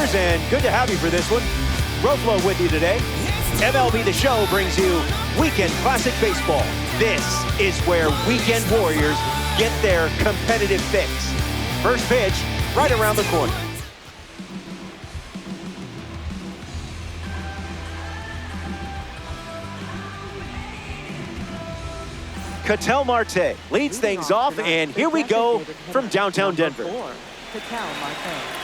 Cheers and good to have you for this one. Roflo with you today. MLB The Show brings you Weekend Classic Baseball. This is where weekend warriors get their competitive fix. First pitch, right around the corner. Ketel Marte leads things off, and here we go from downtown Denver. Ketel Marte.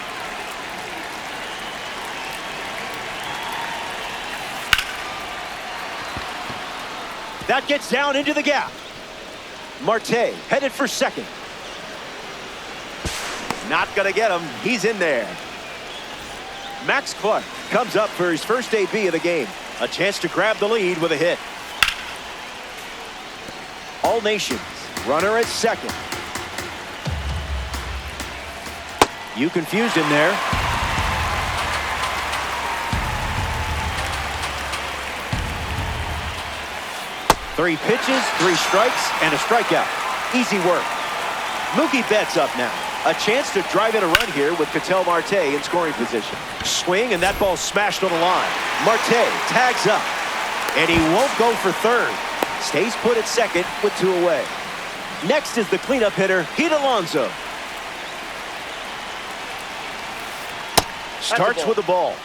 That gets down into the gap. Marte headed for second. Not gonna get him. He's in there. Max Clark comes up for his first AB of the game. A chance to grab the lead with a hit. All Nations, runner at second. You confused him there. Three pitches, three strikes, and a strikeout. Easy work. Mookie Betts up now. A chance to drive in a run here with Ketel Marte in scoring position. Swing, and that ball smashed on the line. Marte tags up, and he won't go for third. Stays put at second with two away. Next is the cleanup hitter, Pete Alonso. Starts with the ball.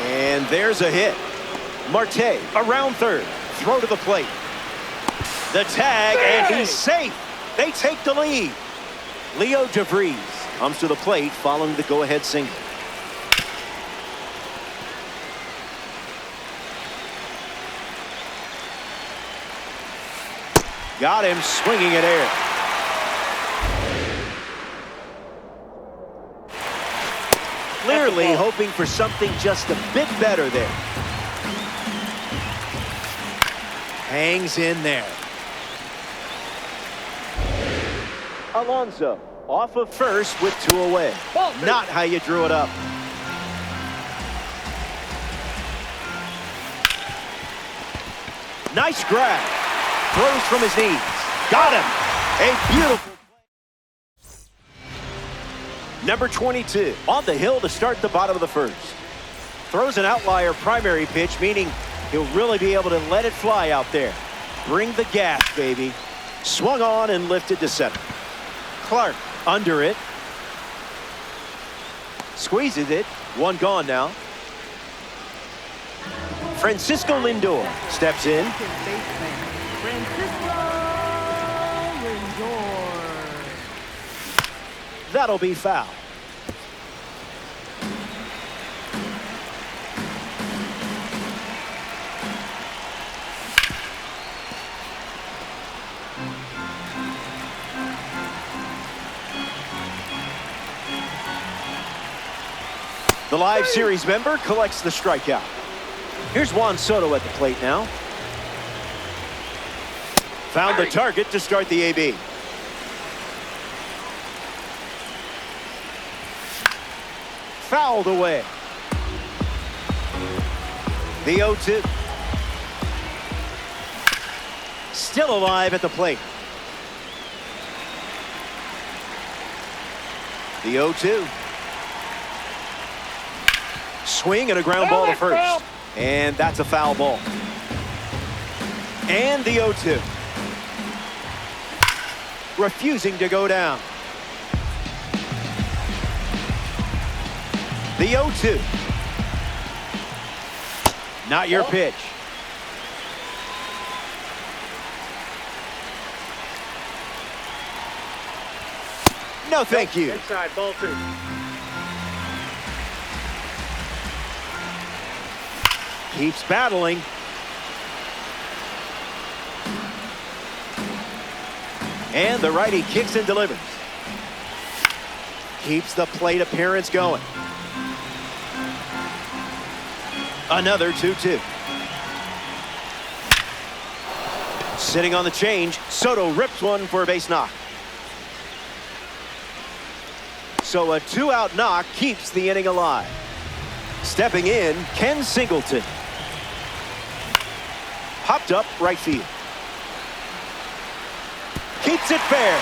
And there's a hit. Marte around third. Throw to the plate. The tag, and he's safe. They take the lead. Leo DeVries comes to the plate following the go-ahead single. Got him swinging at air. Clearly hoping for something just a bit better there. Hangs in there. Alonso off of first with two away. Not how you drew it up. Nice grab. Throws from his knees. Got him. A beautiful. Number 22 on the hill to start the bottom of the first. Throws an outlier primary pitch, meaning he'll really be able to let it fly out there. Bring the gas, baby. Swung on and lifted to center. Clark under it. Squeezes it. One gone now. Francisco Lindor steps in. Francisco Lindor. That'll be foul. The live series member collects the strikeout. Here's Juan Soto at the plate now. Found the target to start the AB. Fouled away. The 0-2. Still alive at the plate. The 0-2. Swing and a ground ball to first. And that's a foul ball. And the 0-2. Refusing to go down. The 0-2. Not your pitch. No, thank you. Inside, ball two. Keeps battling. And the righty kicks and delivers. Keeps the plate appearance going. Another 2-2. Sitting on the change, Soto rips one for a base knock. So a two-out knock keeps the inning alive. Stepping in, Ken Singleton. Popped up right field. Keeps it fair.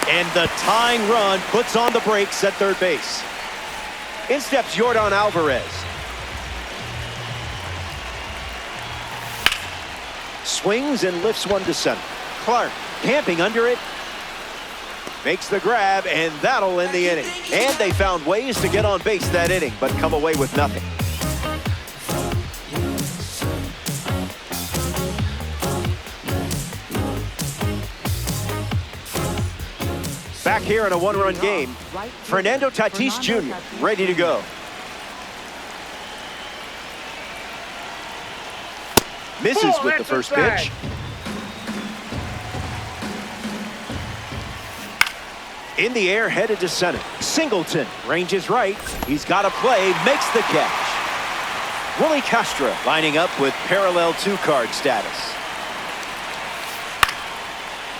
And the tying run puts on the brakes at third base. In steps Yordan Alvarez. Swings and lifts one to center. Clark camping under it. Makes the grab, and that'll end the inning. And they found ways to get on base that inning, but come away with nothing. Back here in a one-run game, Fernando Tatis Jr. ready to go. Misses with the first pitch. In the air, headed to center. Singleton ranges right. He's got a play, makes the catch. Willie Castro lining up with parallel two-card status.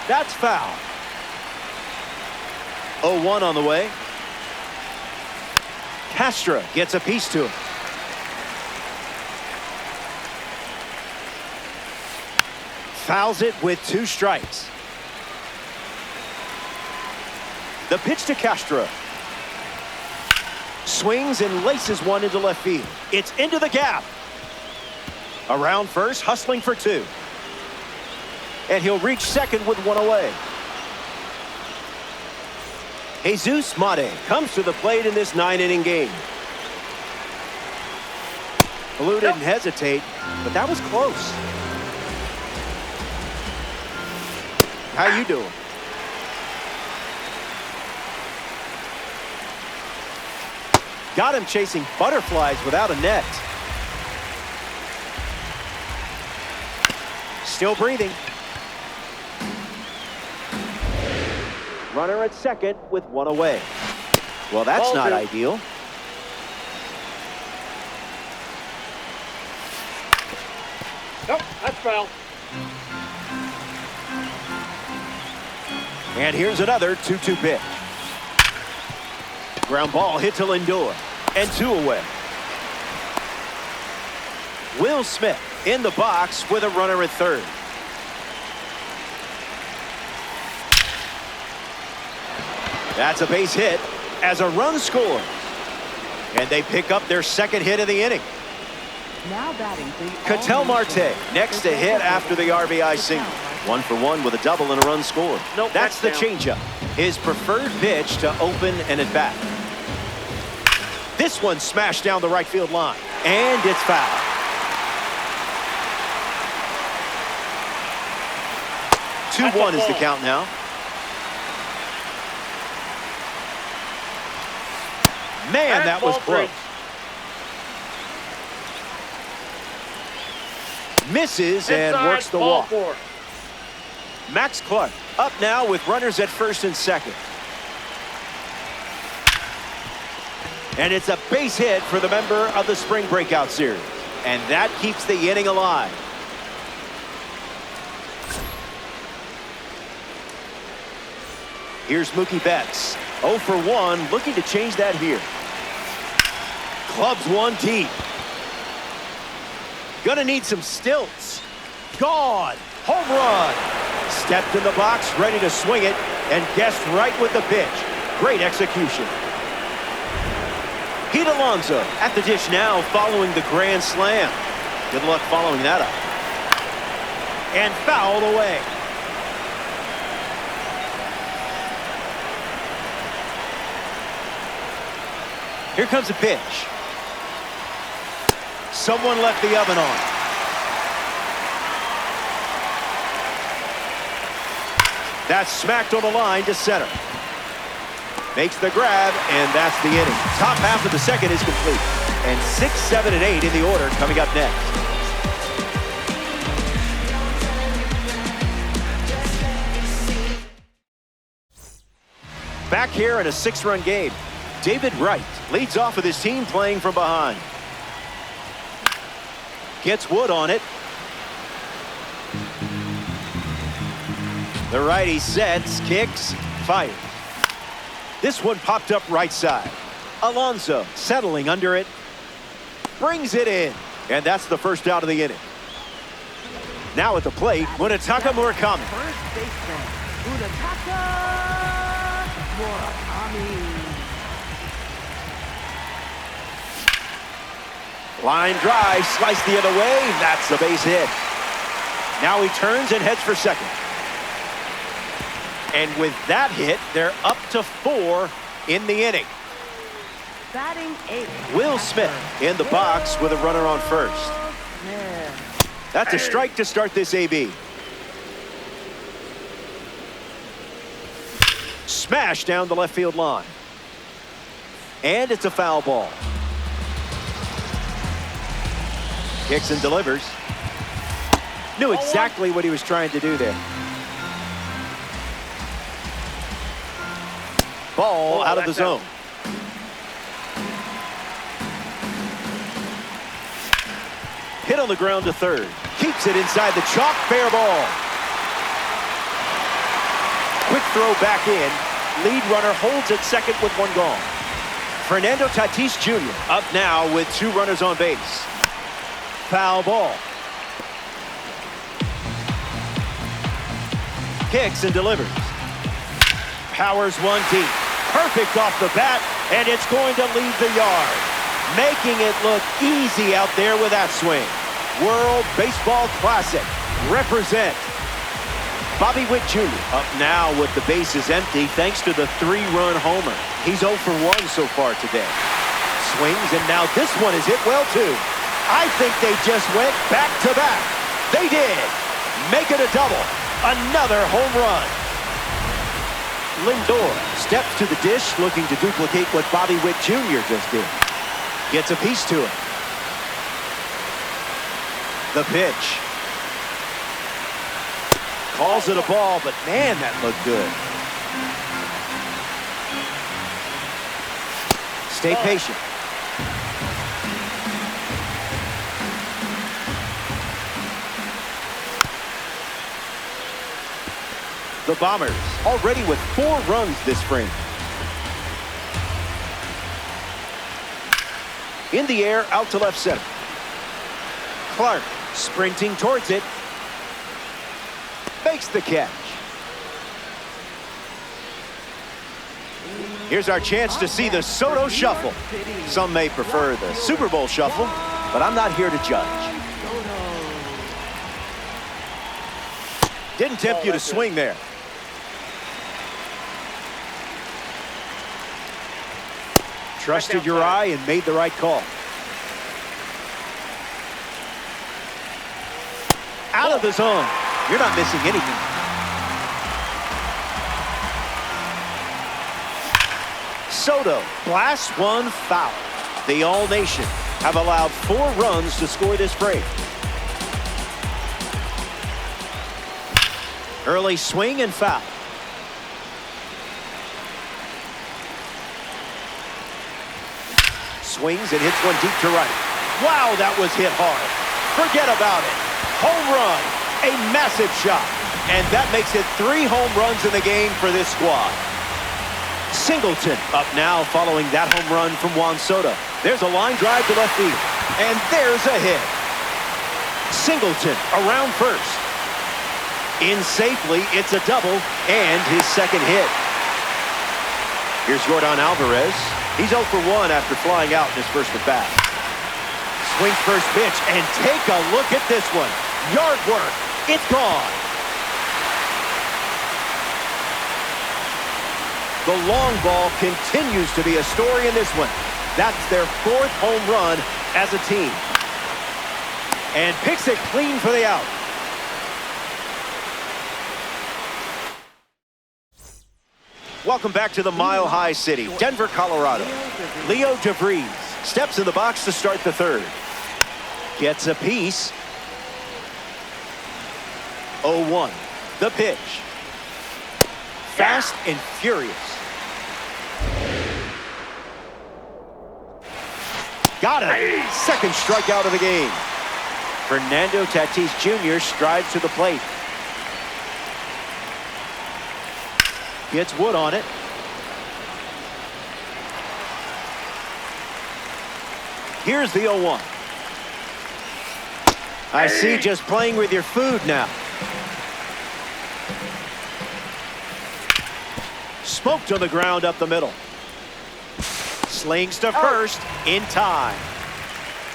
That's foul. 0-1 on the way. Castro gets a piece to him. Fouls it with 2 strikes. The pitch to Castro. Swings and laces one into left field. It's into the gap. Around first, hustling for 2. And he'll reach second with 1 away. Jesus Mate comes to the plate in this 9-inning game. Blue didn't hesitate, but that was close. How you doing? Got him chasing butterflies without a net. Still breathing. Runner at second with 1 away. Well, that's not ideal. Nope, that's foul. And here's another 2-2 pitch. Ground ball hit to Lindor. And 2 away. Will Smith in the box with a runner at third. That's a base hit as a run scores. And they pick up their second hit of the inning. Now batting for the Ketel Marte next to hit after the RBI single. 1 for 1 with a double and a run scored. Nope, that's the down. changeup. His preferred pitch to open and at bat. This one smashed down the right field line. And it's foul. That's 2-1 is the count now. Man, that was close. Misses and works the walk. Max Clark up now with runners at first and second. And it's a base hit for the member of the Spring Breakout Series. And that keeps the inning alive. Here's Mookie Betts. 0 for 1, looking to change that here. Clubs one deep. Gonna need some stilts. Gone. Home run. Stepped in the box, ready to swing it, and guessed right with the pitch. Great execution. Pete Alonso at the dish now following the grand slam. Good luck following that up. And fouled away. Here comes a pitch. Someone left the oven on. That's smacked on the line to center. Makes the grab, and that's the inning. Top half of the second is complete. And 6, 7, and 8 in the order coming up next. Back here in a 6-run game, David Wright leads off with his team playing from behind. Gets Wood on it. The righty sets, kicks, fires. This one popped up right side. Alonso settling under it. Brings it in. And that's the first out of the inning. Now at the plate, Munetaka Murakami. First baseman, Munetaka Murakami. Line drive, slice the other way. That's the base hit. Now he turns and heads for second. And with that hit, they're up to 4 in the inning. Batting 8. Will Smith in the box with a runner on first. That's a strike to start this AB. Smash down the left field line. And it's a foul ball. Kicks and delivers. Knew exactly what he was trying to do there. Ball out of the zone. Hit on the ground to third. Keeps it inside the chalk. Fair ball. Quick throw back in. Lead runner holds at second with one gone. Fernando Tatis Jr. up now with 2 runners on base. Foul ball. Kicks and delivers. Powers one deep. Perfect off the bat, and it's going to leave the yard. Making it look easy out there with that swing. World Baseball Classic. Represent. Bobby Witt Jr. up now with the bases empty thanks to the 3-run homer. He's 0 for 1 so far today. Swings, and now this one is hit well too. I think they just went back to back. They did. Make it a double. Another home run. Lindor steps to the dish looking to duplicate what Bobby Witt Jr. just did. Gets a piece to it. The pitch. Calls it a ball, but man, that looked good. Stay patient. The Bombers already with 4 runs this frame. In the air, out to left center. Clark sprinting towards it. Makes the catch. Here's our chance to see the Soto Shuffle. Some may prefer the Super Bowl Shuffle, but I'm not here to judge. Didn't tempt you to swing there. Trusted your eye and made the right call. Out of the zone. You're not missing anything. Soto blasts one foul. The All Nation have allowed 4 runs to score this frame. Early swing and foul. Swings and hits one deep to right. Wow, that was hit hard. Forget about it. Home run. A massive shot. And that makes it 3 home runs in the game for this squad. Singleton up now following that home run from Juan Soto. There's a line drive to left field. And there's a hit. Singleton around first. In safely, it's a double and his second hit. Here's Yordan Alvarez. He's 0 for 1 after flying out in his first at bat. Swing first pitch, and take a look at this one. Yard work. It's gone. The long ball continues to be a story in this one. That's their 4th home run as a team. And picks it clean for the out. Welcome back to the Mile High City, Denver, Colorado. Leo DeVries steps in the box to start the 3rd. Gets a piece. 0-1. The pitch. Fast and furious. Got it. Second strikeout of the game. Fernando Tatis Jr. strides to the plate. Gets Wood on it. Here's the 0-1. I see just playing with your food now. Smoked on the ground up the middle. Slings to first in time.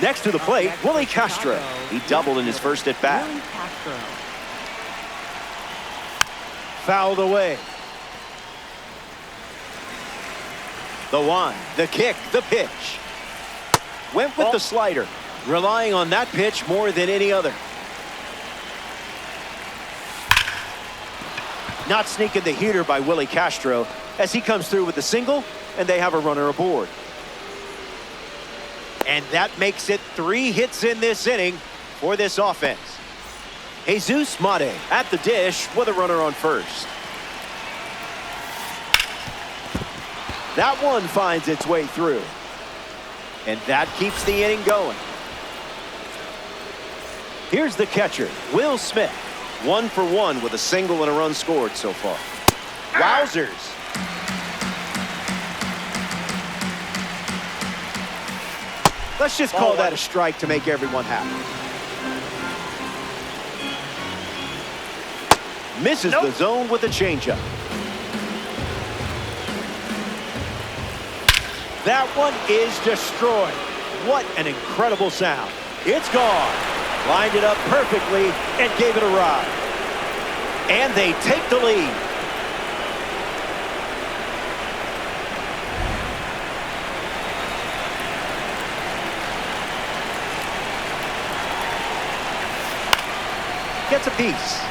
Next to the plate, Willie Castro. He doubled in his first at bat. Willie Castro. Fouled away. The one, the kick, the pitch. Went with the slider, relying on that pitch more than any other. Not sneaking the heater by Willie Castro as he comes through with the single, and they have a runner aboard. And that makes it 3 hits in this inning for this offense. Jesus Mate at the dish with a runner on first. That one finds its way through. And that keeps the inning going. Here's the catcher, Will Smith. 1 for 1 with a single and a run scored so far. Wowzers. Let's just call that a strike to make everyone happy. Misses the zone with a changeup. That one is destroyed. What an incredible sound. It's gone. Lined it up perfectly and gave it a ride. And they take the lead. Gets a piece.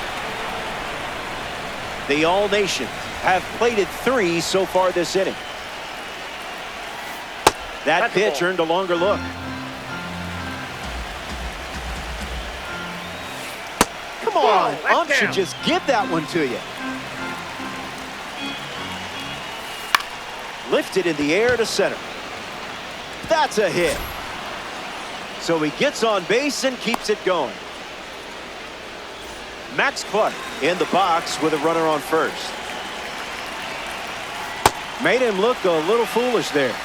The All Nations have plated 3 so far this inning. That pitch earned a longer look. Come on, Ump should just give that one to you. Lifted in the air to center. That's a hit. So he gets on base and keeps it going. Max Clark in the box with a runner on first. Made him look a little foolish there.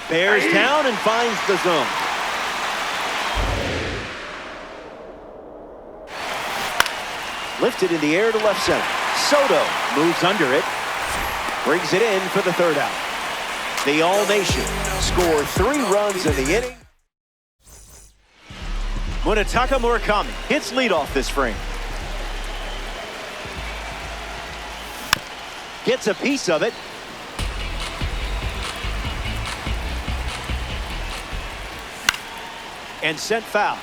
Bears down and finds the zone. Lifted in the air to left center. Soto moves under it. Brings it in for the 3rd out. The All Nation score 3 runs in the inning. Munetaka Murakami hits leadoff this frame. Gets a piece of it. And sent foul.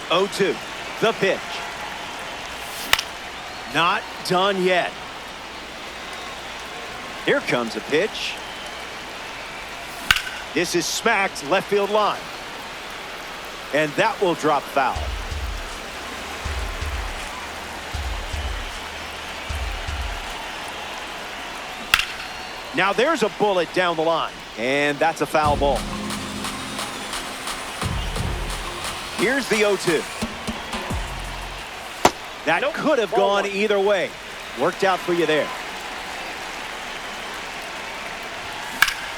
0-2. The pitch. Not done yet. Here comes a pitch. This is smacked left field line. And that will drop foul. Now there's a bullet down the line. And that's a foul ball. Here's the 0-2. That could have gone either way. Worked out for you there.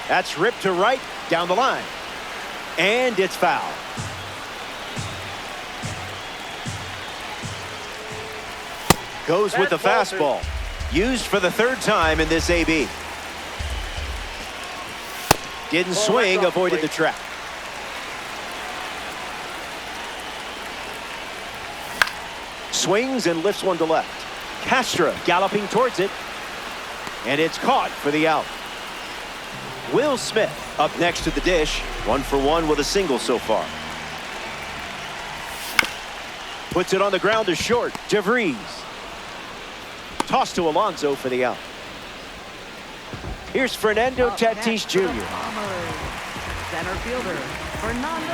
That's ripped to right, down the line. And it's foul. Goes with the fastball. Used for the 3rd time in this AB. Didn't swing, avoided the trap. Swings and lifts one to left. Castro galloping towards it. And it's caught for the out. Will Smith up next to the dish. 1 for 1 with a single so far. Puts it on the ground to short. DeVries. Toss to Alonso for the out. Here's Fernando Tatis Jr. Center fielder, Fernando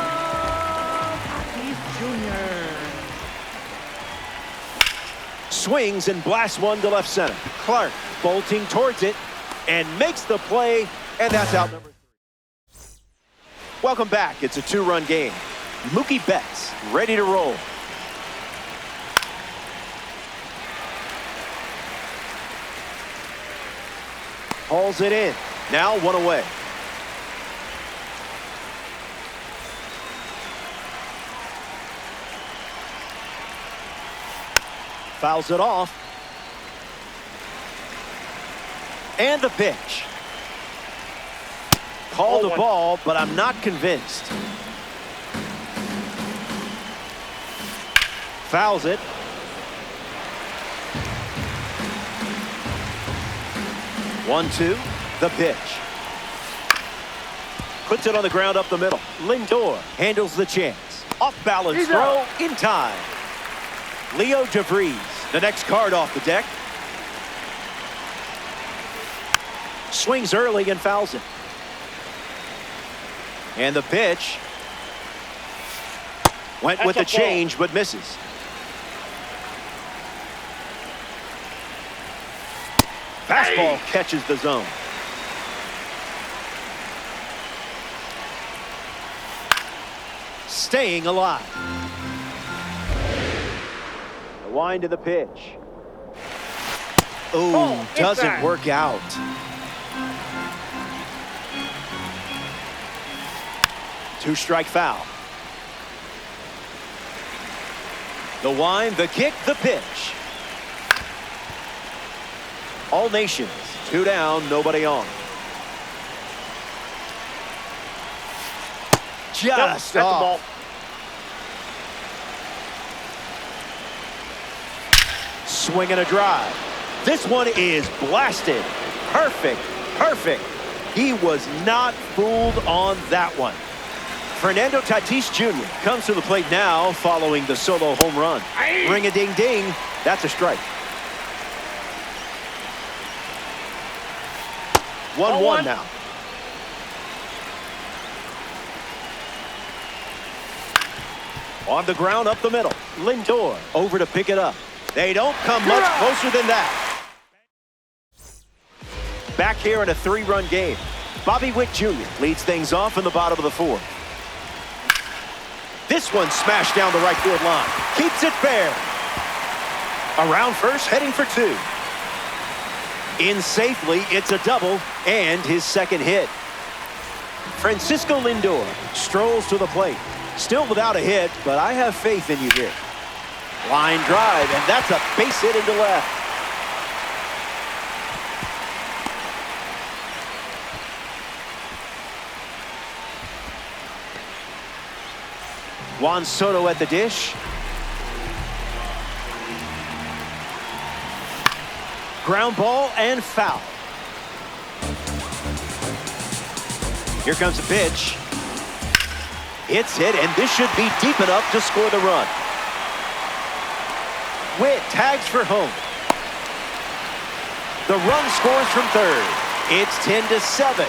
Tatis Jr. Swings and blasts one to left center. Clark bolting towards it and makes the play, and that's out number 3. Welcome back. It's a 2-run game. Mookie Betts ready to roll. Hauls it in. Now 1 away. Fouls it off. And the pitch. Called a ball, but I'm not convinced. Fouls it. One, two, the pitch. Puts it on the ground up the middle. Lindor handles the chance. Off balance throw in time. Leo DeVries, the next card off the deck. Swings early and fouls it. And the pitch. Went with the change, but misses. Fastball catches the zone. Staying alive. The wind of the pitch. Oh, doesn't work out. Two-strike foul. The wind, the kick, the pitch. All Nations, 2 down, nobody on. Just off. Swing and a drive. This one is blasted. Perfect, perfect. He was not fooled on that one. Fernando Tatis Jr. comes to the plate now following the solo home run. Ring-a-ding-ding. That's a strike. 1-1 now. On the ground up the middle. Lindor over to pick it up. They don't come much closer than that. Back here in a 3-run game. Bobby Witt Jr. leads things off in the bottom of the 4th. This one smashed down the right field line. Keeps it fair. Around first, heading for 2. In safely, it's a double and his second hit. Francisco Lindor strolls to the plate. Still without a hit, but I have faith in you here. Line drive, and that's a base hit into left. Juan Soto at the dish. Ground ball and foul. Here comes the pitch. It's hit, and this should be deep enough to score the run. Witt tags for home. The run scores from third. It's 10-7.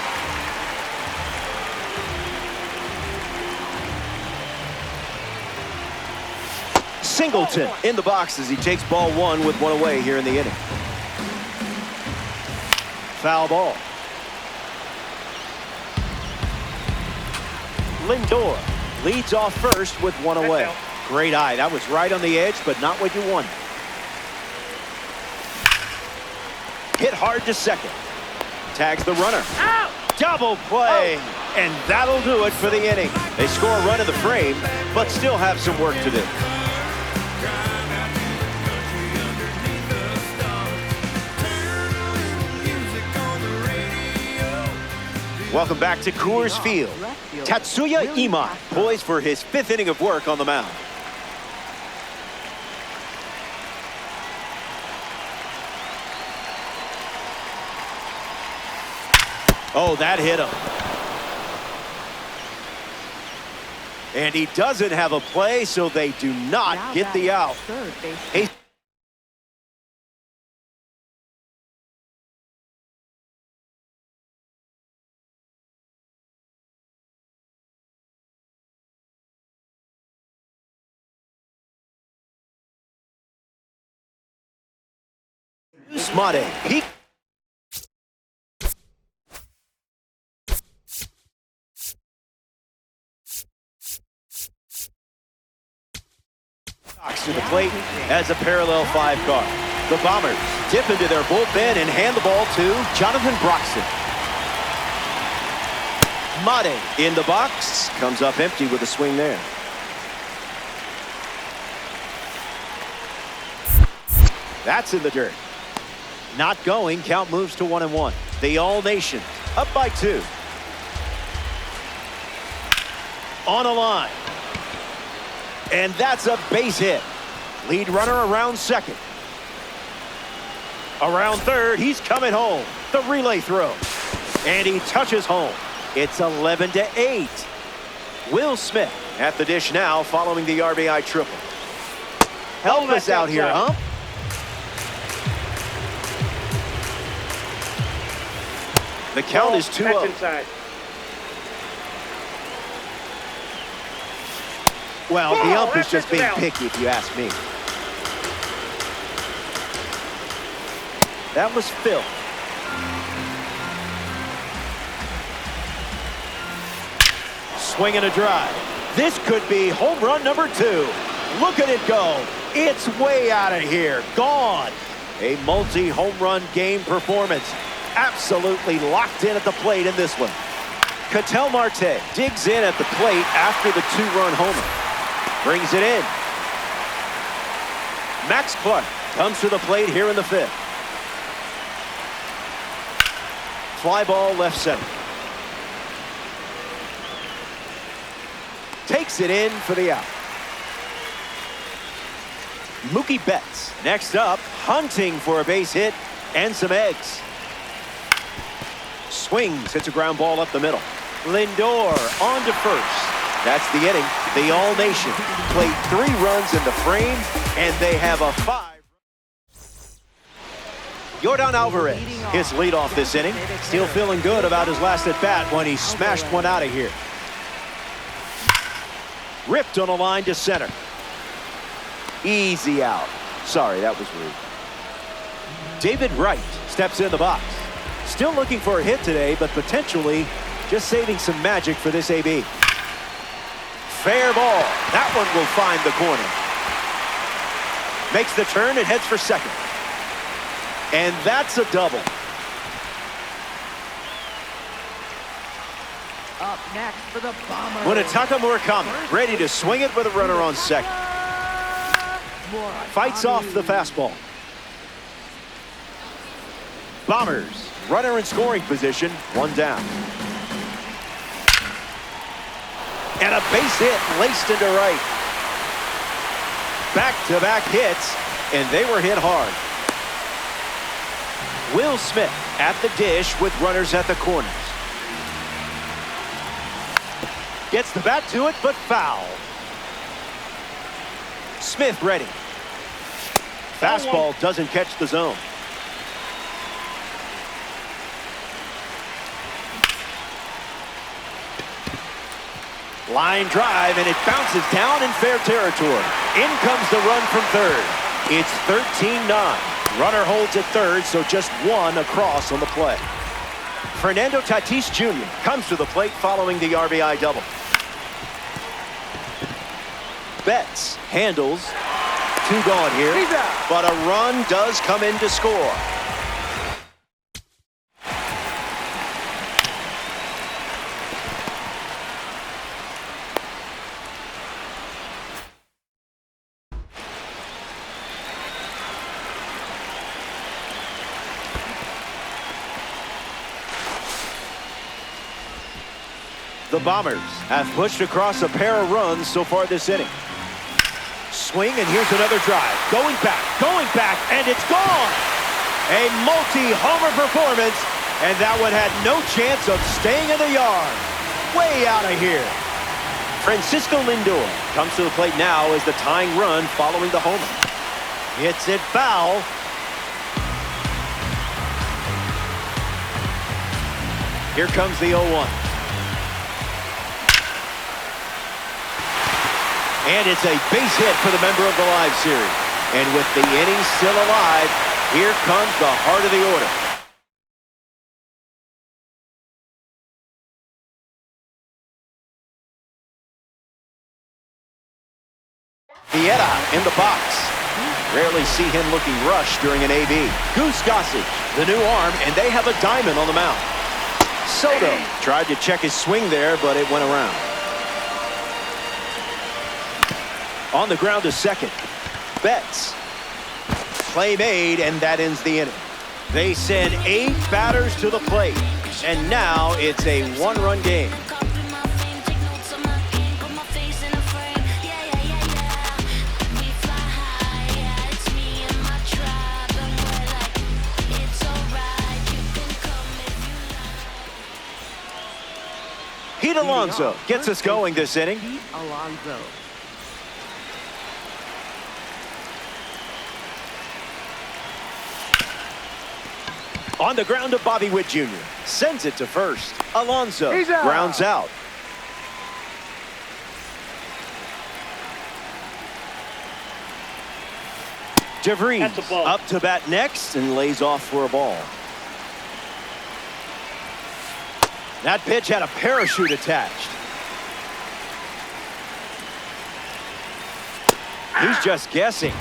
Singleton in the box as he takes ball 1 with 1 away here in the inning. Foul ball. Lindor leads off first with 1 away. Great eye. That was right on the edge, but not what you wanted. Hit hard to second. Tags the runner. Out! Double play. And that'll do it for the inning. They score a run in the frame, but still have some work to do. Welcome back to Coors Field. Tatsuya Imai poised for his 5th inning of work on the mound. Oh, that hit him. And he doesn't have a play, so they do not get the out. Smade, he to the plate as a parallel 5 car. The Bombers dip into their bullpen and hand the ball to Jonathan Broxton. Mate in the box. Comes up empty with a swing there. That's in the dirt. Not going. Count moves to 1-1. The All-Nation up by 2. On a line. And that's a base hit. Lead runner around second. Around third, he's coming home. The relay throw. And he touches home. It's 11-8. Will Smith at the dish now following the RBI triple. Help us out here, huh? The count is 2-0. Inside. Well, the ump is just being down. picky, if you ask me. That was Phil. Swing and a drive. This could be home run number 2. Look at it go. It's way out of here. Gone. A multi-home run game performance. Absolutely locked in at the plate in this one. Ketel Marte digs in at the plate after the 2-run homer. Brings it in. Max Clark comes to the plate here in the 5th. Fly ball left center. Takes it in for the out. Mookie Betts next up, hunting for a base hit and some eggs. Swings, hits a ground ball up the middle. Lindor on to first. That's the inning. The All-Nation played 3 runs in the frame, and they have a 5. Yordan Alvarez, his leadoff this inning. Still feeling good about his last at-bat when he smashed one out of here. Ripped on a line to center. Easy out. Sorry, that was rude. David Wright steps in the box. Still looking for a hit today, but potentially just saving some magic for this AB. Fair ball. That one will find the corner. Makes the turn and heads for second. And that's a double. Up next for the Bombers. Munetaka Murakami ready to swing it with a runner on second. Fights off the fastball. Bombers, runner in scoring position, 1 down. And a base hit laced into right. Back-to-back hits, and they were hit hard. Will Smith at the dish with runners at the corners. Gets the bat to it, but foul. Smith ready. Fastball doesn't catch the zone. Line drive, and it bounces down in fair territory. In comes the run from third. It's 13-9. Runner holds at third, so just 1 across on the play. Fernando Tatis Jr. comes to the plate following the RBI double. Betts handles. 2 gone here, but a run does come in to score. The Bombers have pushed across a pair of runs so far this inning. Swing, and here's another drive. Going back, and it's gone! A multi-homer performance, and that one had no chance of staying in the yard. Way out of here. Francisco Lindor comes to the plate now as the tying run following the homer. Hits it foul. Here comes the 0-1. And it's a base hit for the member of the live series. And with the inning still alive, here comes the heart of the order. Vieta in the box. Rarely see him looking rushed during an AB. Goose Gossage, the new arm, and they have a diamond on the mound. Soto tried to check his swing there, but it went around. On the ground to second. Betts. Play made, and that ends the inning. They send 8 batters to the plate, and now it's a 1-run game. Pete Alonso gets us going this inning. Pete Alonso. On the ground to Bobby Witt Jr. Sends it to first. Alonso grounds out. DeVries up to bat next and lays off for a ball. That pitch had a parachute attached. He's just guessing.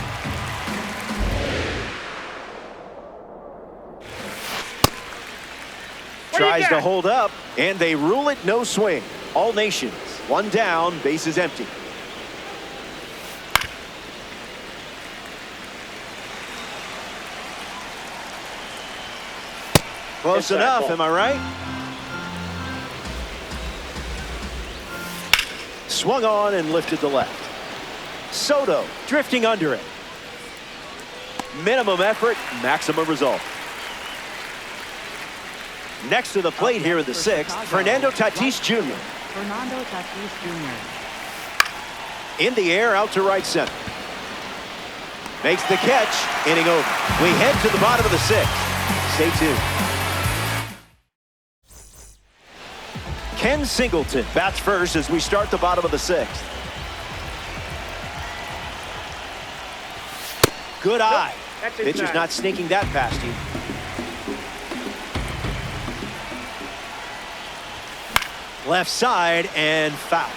Tries to hold up, and they rule it no swing. All Nations, 1 down, bases empty. Close enough, am I right? Swung on and lifted to left. Soto drifting under it. Minimum effort, maximum result. Next to the plate here in the 6th, Fernando Tatis Jr. Fernando Tatis Jr. In the air, out to right center. Makes the catch, inning over. We head to the bottom of the 6th. Stay tuned. Ken Singleton bats first as we start the bottom of the 6th. Good eye. Pitcher's not sneaking that past you. Left side and foul.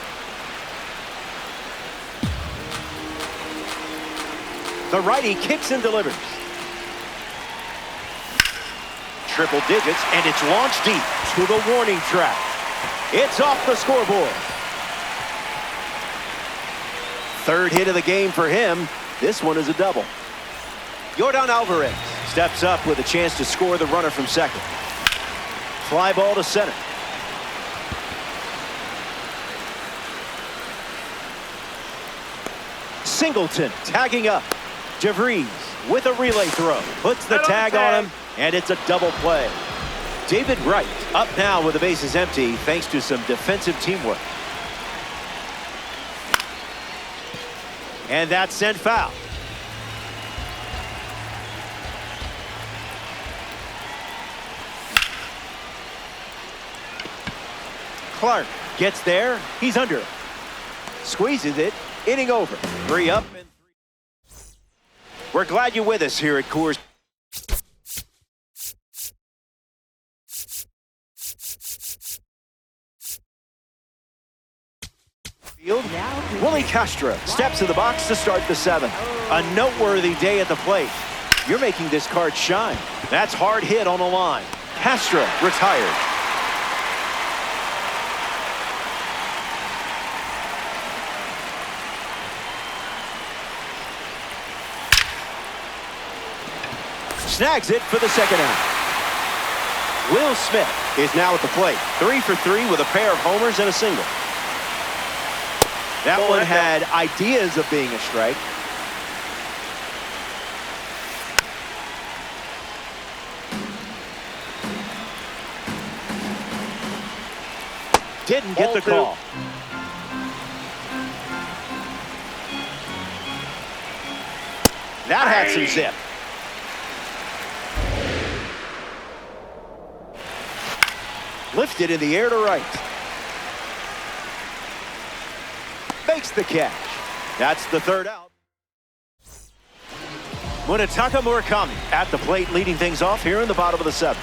The righty kicks and delivers. Triple digits, and it's launched deep to the warning track. It's off the scoreboard. 3rd hit of the game for him. This one is a double. Yordan Alvarez steps up with a chance to score the runner from second. Fly ball to center. Singleton tagging up. DeVries with a relay throw. Puts the tag on him, and it's a double play. David Wright up now with the bases empty thanks to some defensive teamwork. And that's sent foul. Clark gets there. He's under it. Squeezes it. Inning over. 3 up and 3. We're glad you're with us here at Coors Field. Willie Castro steps to the box to start the 7th. A noteworthy day at the plate. You're making this card shine. That's hard hit on the line. Castro retired. Snags it for the 2nd out. Will Smith is now at the plate. 3 for 3 with a pair of homers and a single. That one had ideas of being a strike. Didn't get the call. That had some zip. Lifted in the air to right. Makes the catch. That's the 3rd out. Munetaka Murakami at the plate, leading things off here in the bottom of the 7th.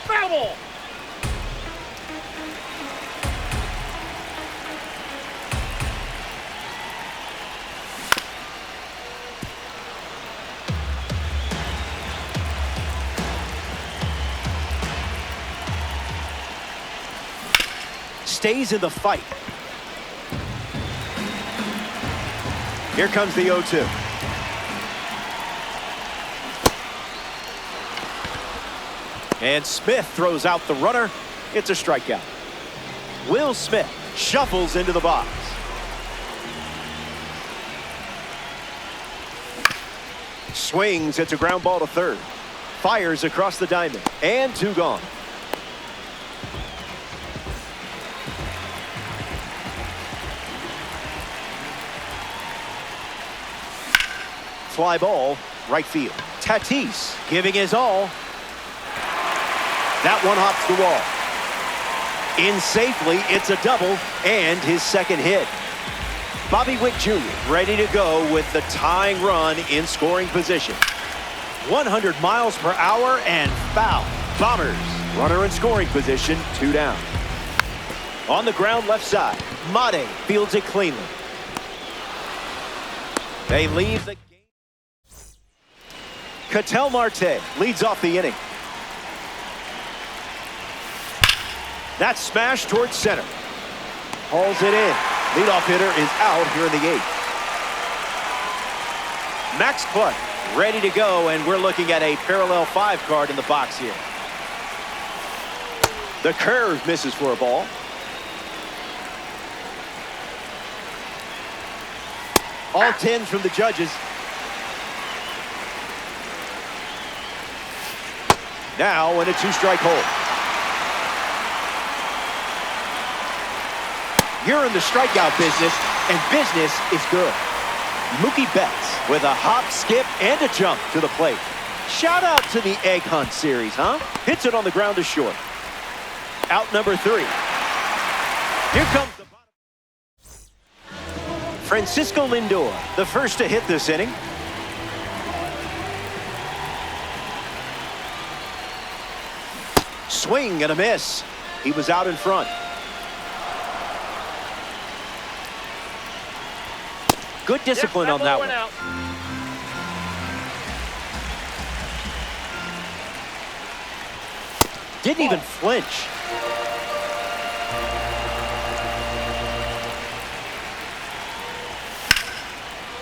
Foul ball. stays in the fight. Here comes the 0-2. And Smith throws out the runner. It's a strikeout. Will Smith shuffles into the box. Swings. It's a ground ball to third. Fires across the diamond. And 2 gone. Fly ball, right field. Tatis giving his all. That one hops the wall. In safely, it's a double and his second hit. Bobby Witt Jr. ready to go with the tying run in scoring position. 100 miles per hour and foul. Bombers, runner in scoring position, 2 down. On the ground left side, Mate fields it cleanly. They leave the game. Ketel Marte leads off the inning. That smash towards center. Hauls it in. Leadoff hitter is out here in the 8th. Max Clark ready to go, and we're looking at a parallel 5 card in the box here. The curve misses for a ball. All 10s from the judges. Now in a 2-strike hold. You're in the strikeout business, and business is good. Mookie Betts with a hop, skip, and a jump to the plate. Shout out to the Egg Hunt series, huh? Hits it on the ground to short. Out number 3. Here comes the bottom. Francisco Lindor, the first to hit this inning. Swing and a miss. He was out in front. Good discipline on that one. Didn't even flinch.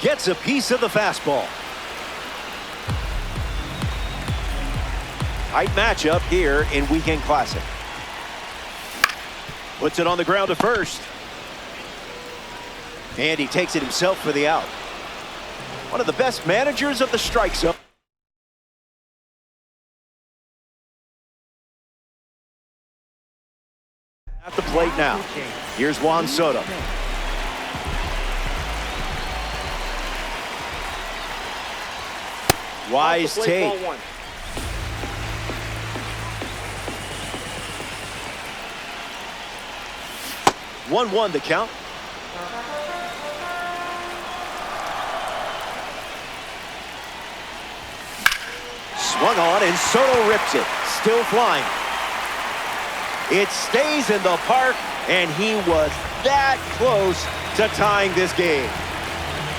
Gets a piece of the fastball. Tight matchup here in Weekend Classic. Puts it on the ground to first. And he takes it himself for the out. One of the best managers of the strike zone. At the plate now. Here's Juan Soto. Wise take. 1-1 the count. Swung on and Soto rips it. Still flying. It stays in the park, and he was that close to tying this game.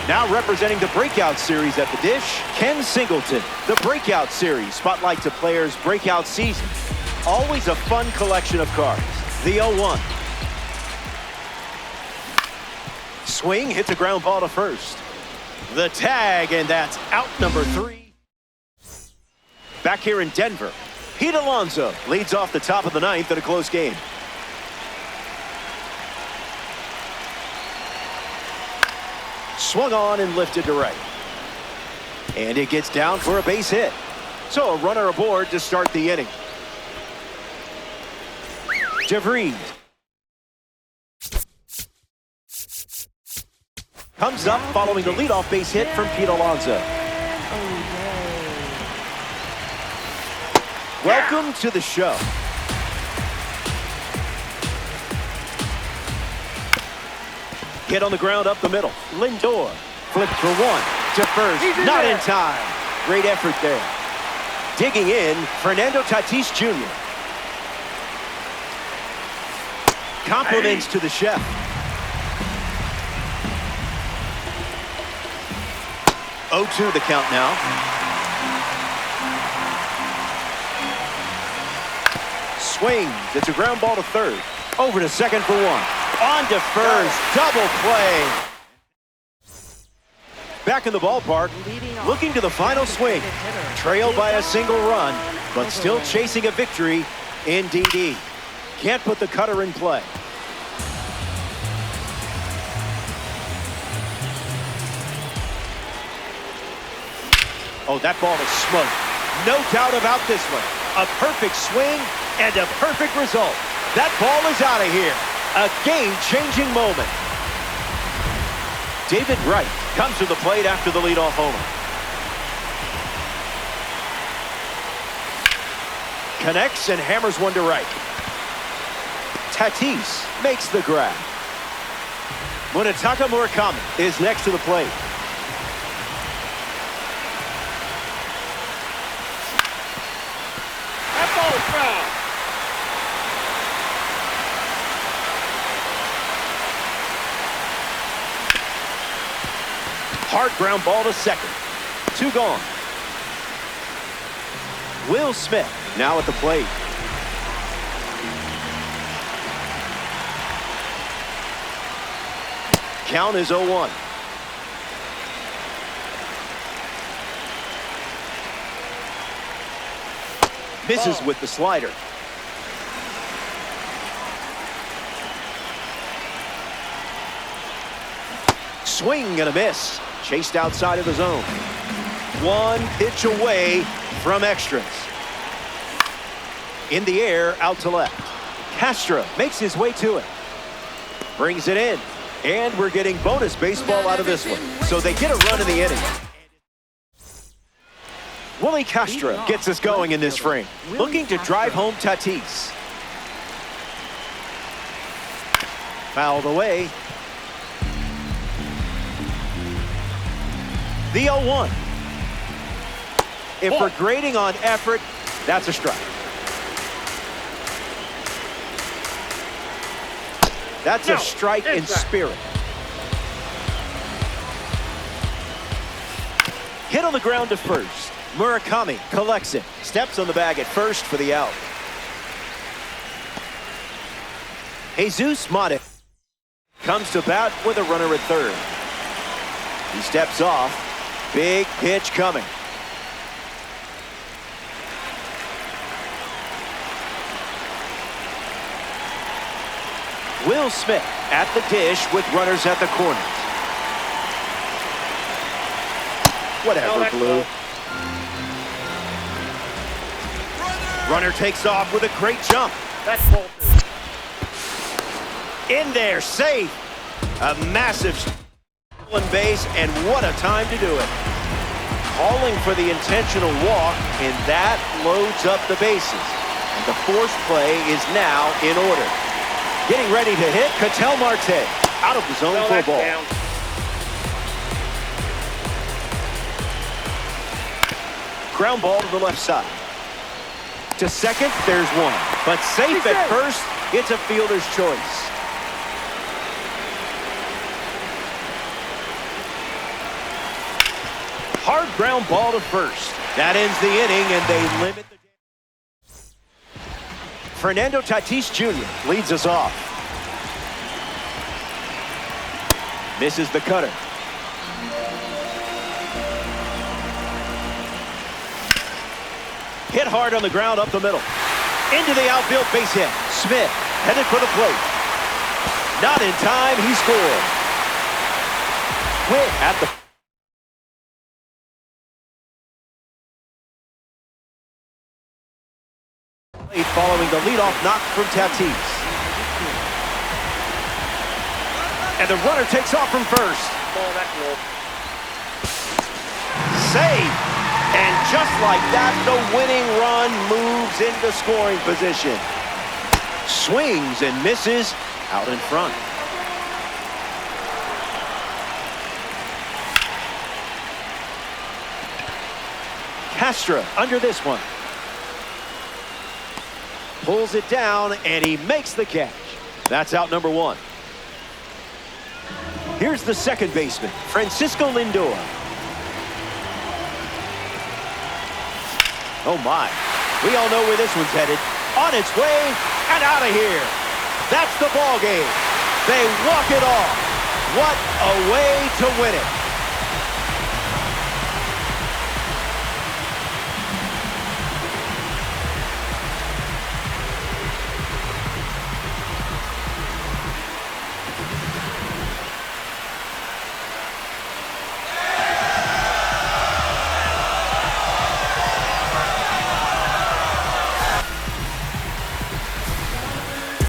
Now representing the breakout series at the dish, Ken Singleton. The breakout series spotlights a player's breakout season. Always a fun collection of cards. The 0-1. Swing hits a ground ball to first. The tag, and that's out number 3. Back here in Denver, Pete Alonso leads off the top of the 9th in a close game. Swung on and lifted to right. And it gets down for a base hit. So a runner aboard to start the inning. DeVries comes up following the leadoff base hit from Pete Alonso. Welcome to the show. Hit on the ground up the middle. Lindor flips for 1 to first. Not in time. Great effort there. Digging in, Fernando Tatis Jr. Compliments to the chef. Oh, 0-2 the count now. Swings. It's a ground ball to third. Over to second for one. On to first. Double play. Back in the ballpark, looking to the final swing. Trailed by a single run, but still chasing a victory in DD. Can't put the cutter in play. Oh, that ball is smoked. No doubt about this one. A perfect swing and a perfect result. That ball is out of here. A game-changing moment. David Wright comes to the plate after the leadoff homer. Connects and hammers one to right. Tatis makes the grab. Munetaka Murakami is next to the plate. That ball is foul. Hard ground ball to second. 2 gone. Will Smith now at the plate. Count is 0-1. Misses with the slider. Swing and a miss. Chased outside of the zone. 1 pitch away from extras. In the air, out to left. Castro makes his way to it. Brings it in. And we're getting bonus baseball out of this one. So they get a run in the inning. Willie Castro gets us going in this frame. Looking to drive home Tatis. Fouled away. The 0-1. If we're grading on effort, that's a strike. That's a strike in spirit. Hit on the ground to first. Murakami collects it. Steps on the bag at first for the out. Jesus Mate comes to bat with a runner at third. He steps off. Big pitch coming. Will Smith at the dish with runners at the corners. Whatever, Blue. Runner takes off with a great jump. That's bolted. In there, safe. A massive stolen base, and what a time to do it. Calling for the intentional walk, and that loads up the bases. And the forced play is now in order. Getting ready to hit, Ketel Marte out of the zone for a ball. Down. Ground ball to the left side. To second, there's one. But safe at first, it's a fielder's choice. Hard ground ball to first. That ends the inning, and they limit the... Fernando Tatis Jr. leads us off. Misses the cutter. Hit hard on the ground up the middle. Into the outfield base hit. Smith headed for the plate. Not in time, he scored. Witt at the... following the leadoff knock from Tatis. And the runner takes off from first. Ball that low. Save. And just like that, the winning run moves into scoring position. Swings and misses out in front. Castro under this one. Pulls it down, and he makes the catch. That's out number one. Here's the second baseman, Francisco Lindor. Oh, my. We all know where this one's headed. On its way and out of here. That's the ball game. They walk it off. What a way to win it.